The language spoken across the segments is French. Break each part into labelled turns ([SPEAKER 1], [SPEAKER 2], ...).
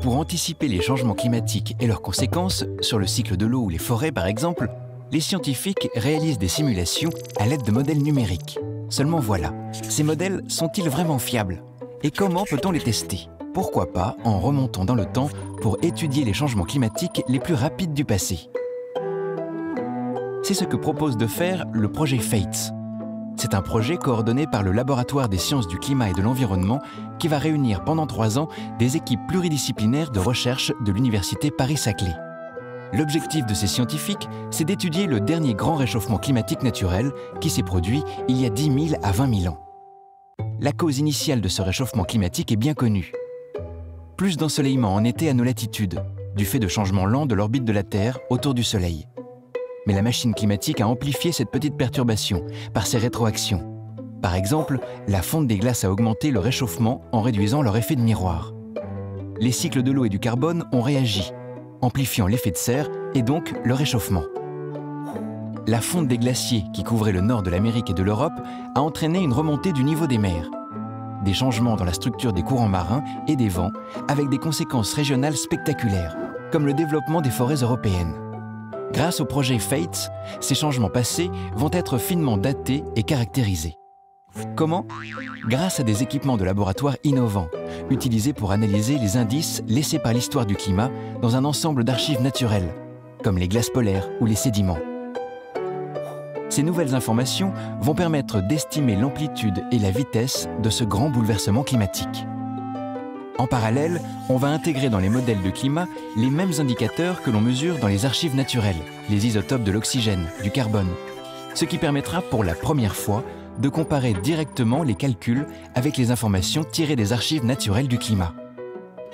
[SPEAKER 1] Pour anticiper les changements climatiques et leurs conséquences, sur le cycle de l'eau ou les forêts par exemple, les scientifiques réalisent des simulations à l'aide de modèles numériques. Seulement voilà, ces modèles sont-ils vraiment fiables? Et comment peut-on les tester? Pourquoi pas en remontant dans le temps pour étudier les changements climatiques les plus rapides du passé? C'est ce que propose de faire le projet FATES. C'est un projet coordonné par le Laboratoire des sciences du climat et de l'environnement qui va réunir pendant 3 ans des équipes pluridisciplinaires de recherche de l'Université Paris-Saclay. L'objectif de ces scientifiques, c'est d'étudier le dernier grand réchauffement climatique naturel qui s'est produit il y a 10 000 à 20 000 ans. La cause initiale de ce réchauffement climatique est bien connue. Plus d'ensoleillement en été à nos latitudes, du fait de changements lents de l'orbite de la Terre autour du Soleil. Mais la machine climatique a amplifié cette petite perturbation par ses rétroactions. Par exemple, la fonte des glaces a augmenté le réchauffement en réduisant leur effet de miroir. Les cycles de l'eau et du carbone ont réagi, amplifiant l'effet de serre et donc le réchauffement. La fonte des glaciers qui couvraient le nord de l'Amérique et de l'Europe a entraîné une remontée du niveau des mers, des changements dans la structure des courants marins et des vents, avec des conséquences régionales spectaculaires, comme le développement des forêts européennes. Grâce au projet FATES, ces changements passés vont être finement datés et caractérisés. Comment? Grâce à des équipements de laboratoire innovants, utilisés pour analyser les indices laissés par l'histoire du climat dans un ensemble d'archives naturelles, comme les glaces polaires ou les sédiments. Ces nouvelles informations vont permettre d'estimer l'amplitude et la vitesse de ce grand bouleversement climatique. En parallèle, on va intégrer dans les modèles de climat les mêmes indicateurs que l'on mesure dans les archives naturelles, les isotopes de l'oxygène, du carbone, ce qui permettra pour la première fois de comparer directement les calculs avec les informations tirées des archives naturelles du climat.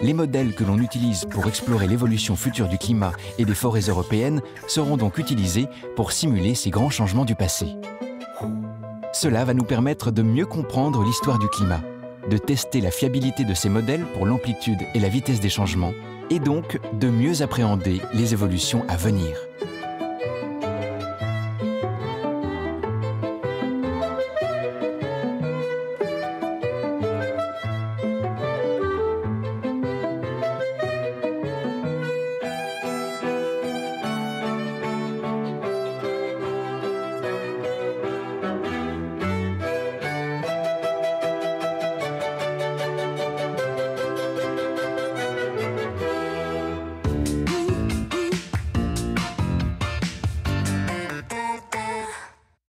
[SPEAKER 1] Les modèles que l'on utilise pour explorer l'évolution future du climat et des forêts européennes seront donc utilisés pour simuler ces grands changements du passé. Cela va nous permettre de mieux comprendre l'histoire du climat, de tester la fiabilité de ces modèles pour l'amplitude et la vitesse des changements, et donc de mieux appréhender les évolutions à venir.